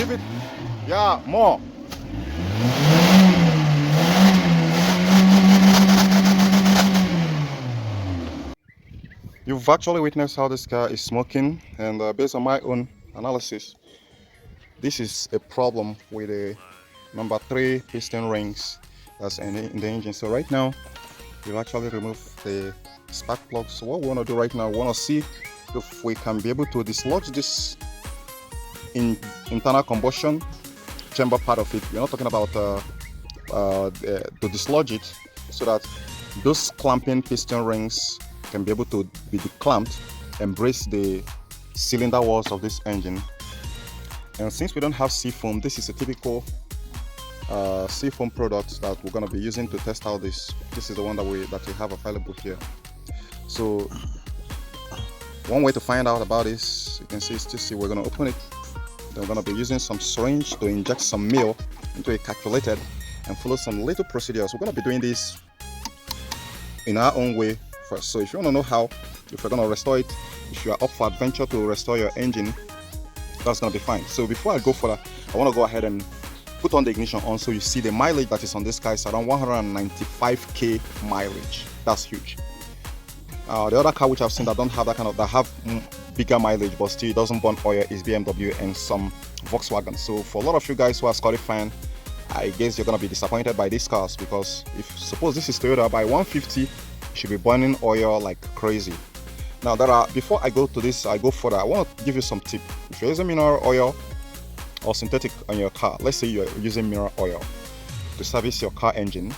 Give it. Yeah, more. You've actually witnessed how this car is smoking, and based on my own analysis, this is a problem with the number 3 piston rings that's in the engine. So right now, we've actually removed the spark plug. So what we want to do right now, we want to see if we can be able to dislodge this internal combustion chamber part of it. We're not talking about to dislodge it, so that those clamping piston rings can be able to be declamped and brace the cylinder walls of this engine. And since we don't have seafoam, this is a typical seafoam product that we're going to be using to test out this. This is the one that we have available here. So one way to find out about this, you can see, is to see we're going to open it. Then we're going to be using some syringe to inject some meal into a calculated and follow some little procedures. We're going to be doing this in our own way first. So if you want to know how, if we're going to restore it, if you are up for adventure to restore your engine, that's going to be fine. So before I go further, I want to go ahead and put on the ignition on, so you see the mileage that is on this car is around 195k mileage. That's huge. The other car which I've seen that don't have that kind of, that have bigger mileage but still doesn't burn oil is BMW and some Volkswagen. So for a lot of you guys who are Scotty fan, I guess you're gonna be disappointed by these cars, because if suppose this is Toyota, by 150 it should be burning oil like crazy. Now before I go to this, I go further, I want to give you some tip. If you're using mineral oil or synthetic on your car, let's say you're using mineral oil to service your car engine,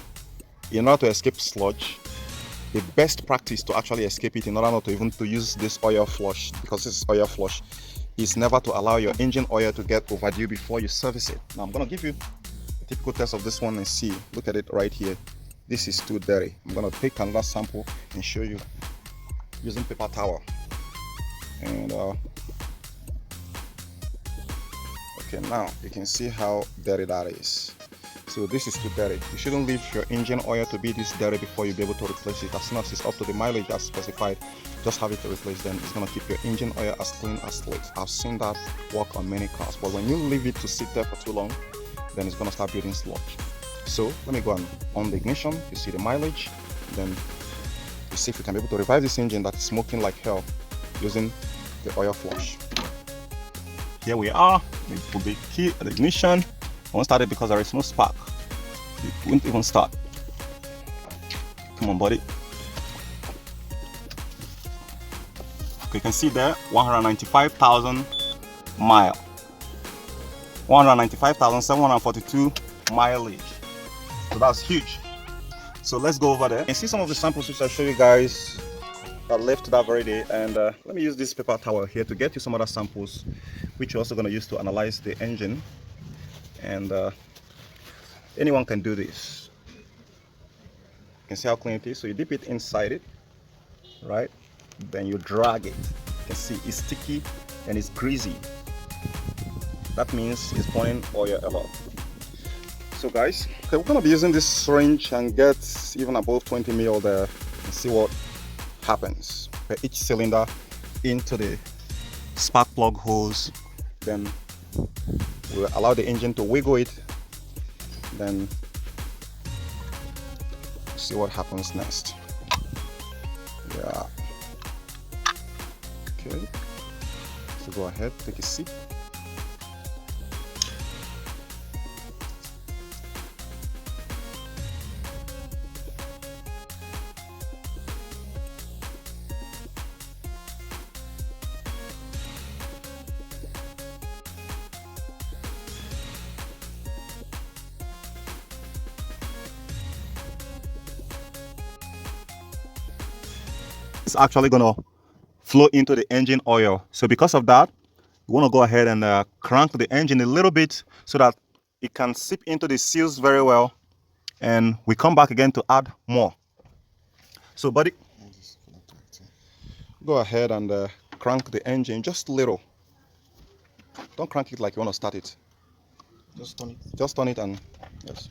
in order to escape sludge, the best practice to actually escape it, in order not to even to use this oil flush, because this is oil flush, is never to allow your engine oil to get overdue before you service it. Now I'm going to give you a typical test of this one and see. Look at it right here. This is too dirty. I'm going to take another sample and show you using paper towel. And okay, now you can see how dirty that is. So this is too dirty. You shouldn't leave your engine oil to be this dirty before you be able to replace it. As soon as it's up to the mileage that's specified, just have it to replace. Then it's going to keep your engine oil as clean as slate. I've seen that work on many cars, but when you leave it to sit there for too long, then it's going to start building sludge. So let me go on the ignition. You see the mileage. Then you see if we can be able to revive this engine that is smoking like hell using the oil flush. Here we are. We put the key at the ignition. I won't start it because there is no spark. It won't even start. Come on, buddy. Okay, you can see there 195,000 mile. 195,742 mileage. So that's huge. So let's go over there and see some of the samples which I show you guys that left that very day. And let me use this paper towel here to get you some other samples which you're also going to use to analyze the engine. And anyone can do this. You can see how clean it is. So you dip it inside it, right? Then you drag it. You can see it's sticky and it's greasy. That means it's burning oil a lot. So guys, okay, we're gonna be using this syringe and get even above 20 ml there and see what happens per each cylinder into the spark plug holes. Then we'll allow the engine to wiggle it, then see what happens next. Yeah. Okay. So go ahead, take a sip. It's actually gonna flow into the engine oil. So because of that, you want to go ahead and crank the engine a little bit so that it can seep into the seals very well, and we come back again to add more. So buddy, go ahead and crank the engine just a little. Don't crank it like you want to start it. Just turn it. Just turn it, and yes.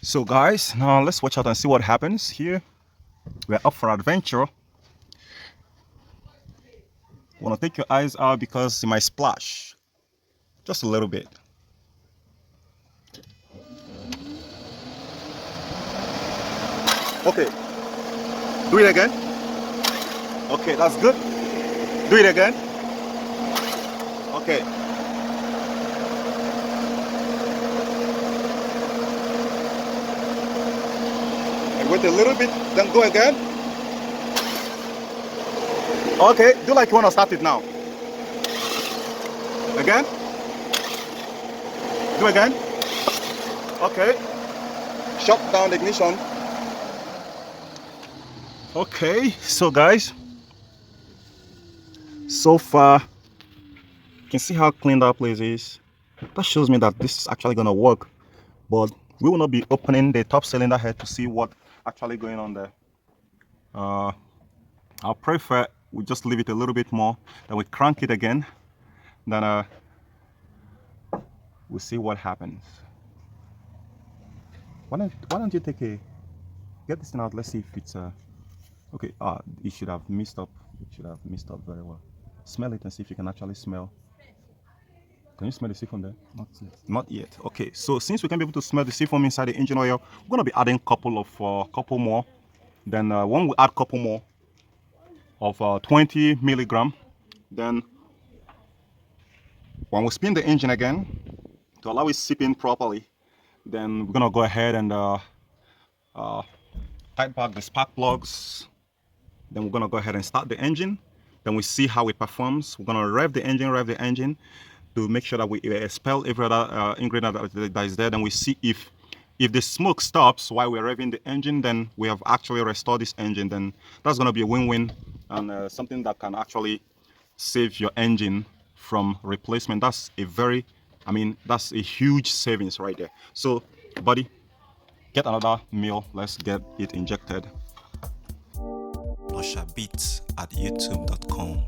So guys, now let's watch out and see what happens here. We're up for adventure. Want to take your eyes out because it might splash. Just a little bit. Okay, do it again. Okay, that's good. Do it again. Okay. And wait a little bit, then go again. Okay, do like you want to start it now. Again. Do again. Okay. Shut down the ignition. Okay, so guys, so far you can see how clean that place is. That shows me that this is actually gonna work, but we will not be opening the top cylinder head to see what actually going on there. I'll prefer we just leave it a little bit more, then we crank it again, then we'll see what happens. Why don't you take get this thing out? Let's see if it's okay. It should have mixed up. It should have mixed up very well. Smell it and see if you can actually smell. Can you smell the seafoam there? Not yet. Not yet. Okay. So since we can be able to smell the seafoam inside the engine oil, we're gonna be adding couple more. Then when we add couple more of 20 milligram, then when we spin the engine again to allow it to seep in properly, then we're gonna go ahead and tight back the spark plugs. Then we're gonna go ahead and start the engine. Then we see how it performs. We're gonna rev the engine to make sure that we expel every other ingredient that is there. Then we see if the smoke stops while we're revving the engine, then we have actually restored this engine. Then that's gonna be a win-win and something that can actually save your engine from replacement. That's that's a huge savings right there. So buddy, get another meal. Let's get it injected. noshabeats@youtube.com.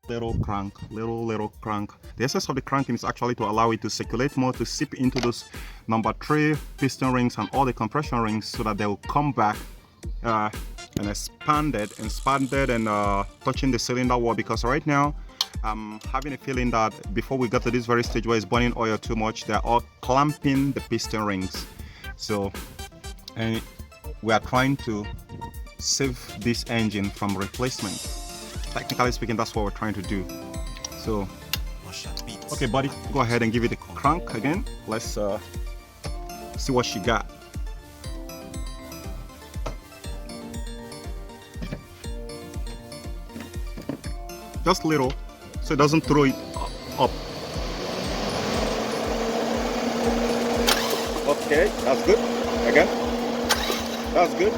Little crank. The essence of the cranking is actually to allow it to circulate more, to seep into those number 3 piston rings and all the compression rings, so that they will come back and expanded and touching the cylinder wall. Because right now I'm having a feeling that before we get to this very stage where it's burning oil too much, they're all clamping the piston rings. So, and we are trying to save this engine from replacement. Technically speaking, that's what we're trying to do. So okay buddy, go ahead and give it a crank again. Let's see what she got. Just little, so it doesn't throw it up. Okay, that's good. Again. That's good.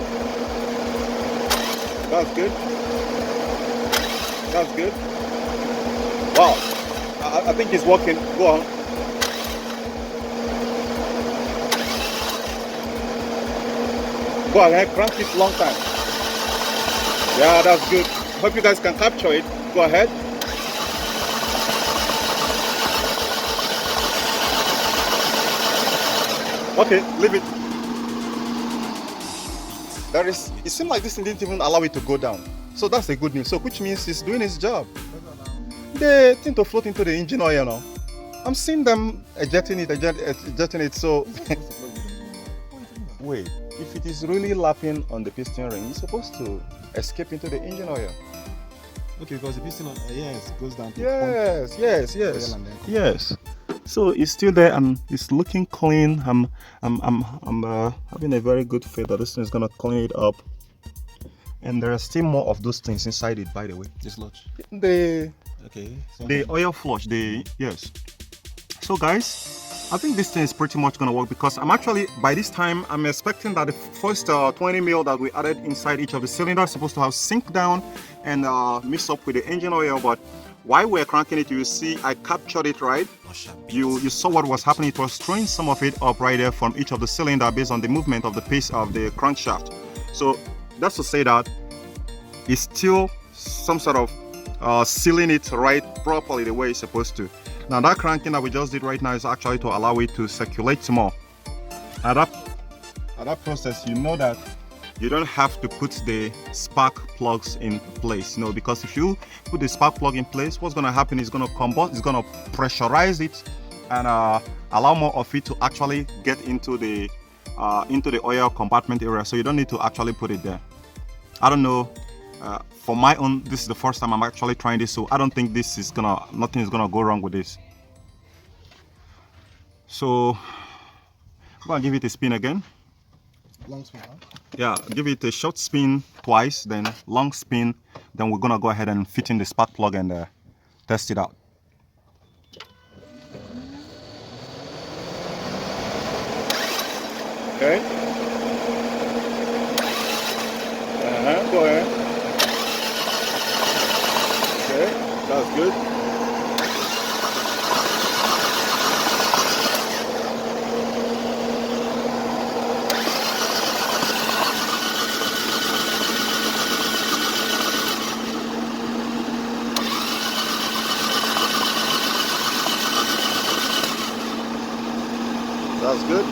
That's good. That's good. Wow. I think it's working. Go on. Go ahead, crank it long time. Yeah, that's good. Hope you guys can capture it. Go ahead. Okay, leave it. It seemed like this thing didn't even allow it to go down. So that's a good news. So which means it's doing its job. They tend to float into the engine oil now. I'm seeing them ejecting it. So wait, if it is really lapping on the piston ring, it's supposed to escape into the engine oil. Okay, because the piston, yes, goes down to yes. So it's still there and it's looking clean. I'm having a very good faith that this thing is gonna clean it up. And there are still more of those things inside it, by the way. This sludge. The oil flush. Yes. So guys, I think this thing is pretty much gonna work, because I'm actually, by this time, I'm expecting that the first 20 mil that we added inside each of the cylinders is supposed to have sink down and mix up with the engine oil. But while we're cranking it, you see I captured it right. You saw what was happening. It was throwing some of it up right there from each of the cylinder based on the movement of the pace of the crankshaft. So that's to say that it's still some sort of sealing it right properly the way it's supposed to. Now that cranking that we just did right now is actually to allow it to circulate more. At that process, you know that you don't have to put the spark plugs in place, because if you put the spark plug in place, what's going to happen is going to combust, it's going to pressurize it and allow more of it to actually get into the oil compartment area. So you don't need to actually put it there. I don't know. For my own, this is the first time I'm actually trying this, so I don't think nothing is gonna go wrong with this. So I'm gonna give it a spin again. Long spin, huh? Yeah, give it a short spin twice, then long spin. Then we're gonna go ahead and fit in the spark plug and test it out. Okay. Go ahead. Okay, that's good. That's good.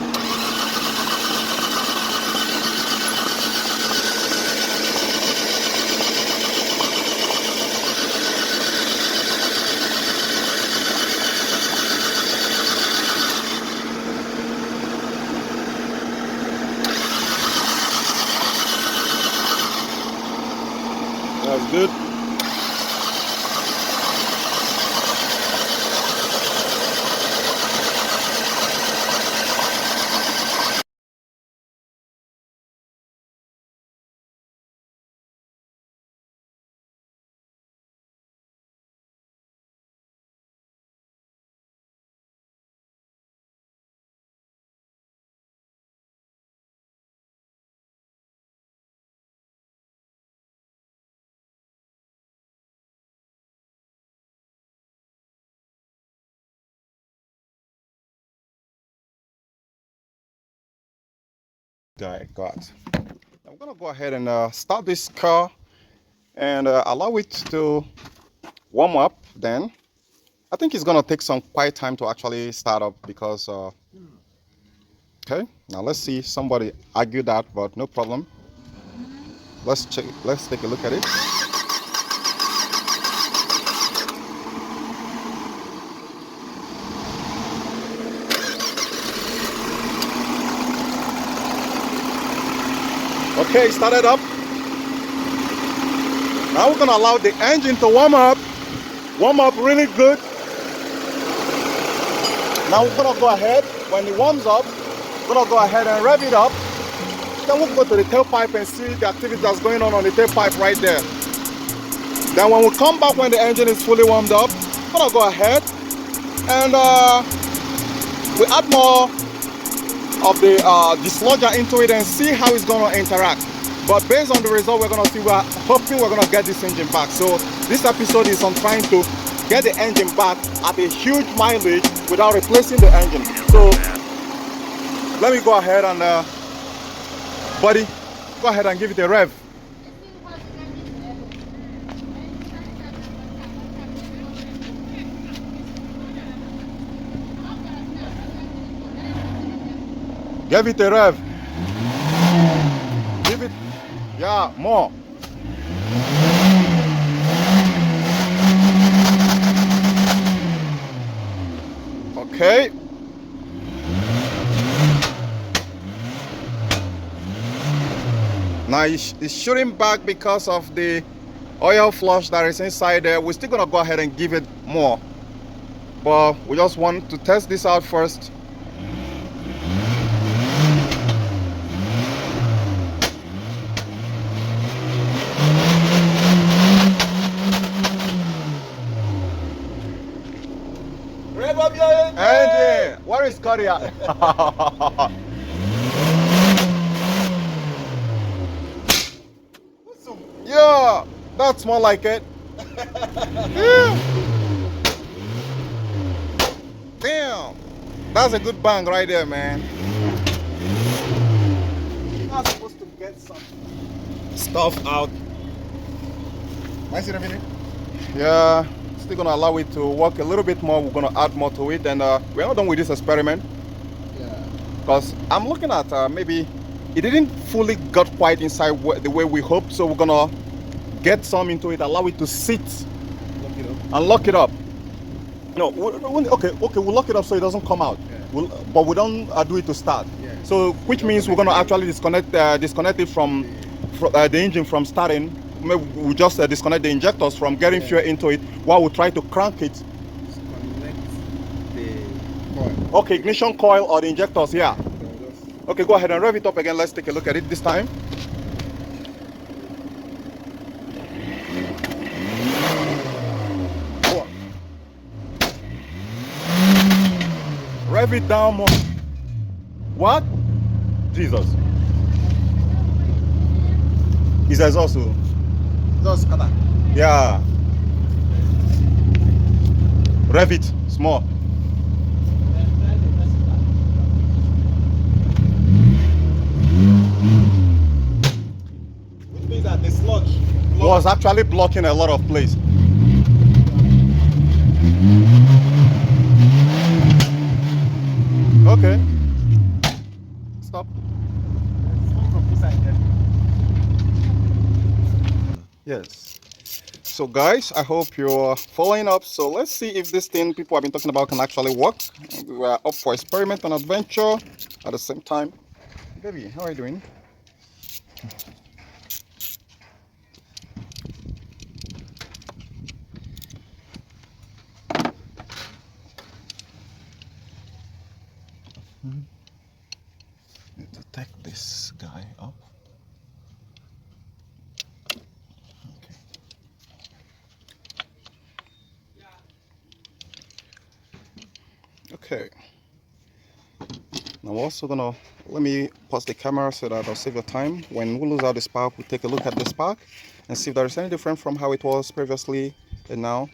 That's good. I got. I'm gonna go ahead and start this car and allow it to warm up. Then I think it's gonna take some quiet time to actually start up because okay, now let's see. Somebody argued that, but no problem. Let's check. Let's take a look at it. Okay, started up. Now we're gonna allow the engine to warm up really good. Now we're gonna go ahead, when it warms up, we're gonna go ahead and rev it up. Then we'll go to the tailpipe and see the activity that's going on the tailpipe right there. Then when we come back, when the engine is fully warmed up, we're gonna go ahead and we add more of the dislodger into it and see how it's going to interact. But based on the result we're going to see, we're hoping we're going to get this engine back. So this episode is on trying to get the engine back at a huge mileage without replacing the engine. So let me go ahead and buddy, go ahead and give it a rev. Give it a rev. Give it, yeah, more. Okay. Now it's shooting back because of the oil flush that is inside there. We're still gonna go ahead and give it more, but we just want to test this out first. Engine, where is Cody at? Yeah, that's more like it. Yeah. Damn, that's a good bang right there, man. You're not supposed to get some stuff out. Nice and everything. Yeah. Still gonna allow it to work a little bit more. We're gonna add more to it, and we're not done with this experiment. Yeah. because I'm looking at maybe it didn't fully got quite inside the way we hoped, so we're gonna get some into it, allow it to sit Lock it up. and lock it up. No, okay, we'll lock it up so it doesn't come out. Yeah. But we don't do it to start. Yeah. So which means we're gonna actually disconnect it from the engine from starting. Maybe we just disconnect the injectors from getting fuel into it while we try to crank it. Disconnect the coil. Okay, ignition coil or the injectors, yeah. So just Okay, go ahead and rev it up again. Let's take a look at it this time. Rev it down more. What? Jesus. It's exhaust. Oh. just scatter. Yeah. Rev it small. Which means that the sludge Was actually blocking a lot of place. Okay. Stop. from inside there. Yes. So guys, I hope you're following up. So let's see if this thing people have been talking about can actually work. We are up for experiment and adventure at the same time. Baby, how are you doing? Need to take this guy up. Okay. Okay. Now we're also gonna let me pause the camera so that I'll save your time. When we lose out the spark, we'll take a look at the spark and see if there is any different from how it was previously and now.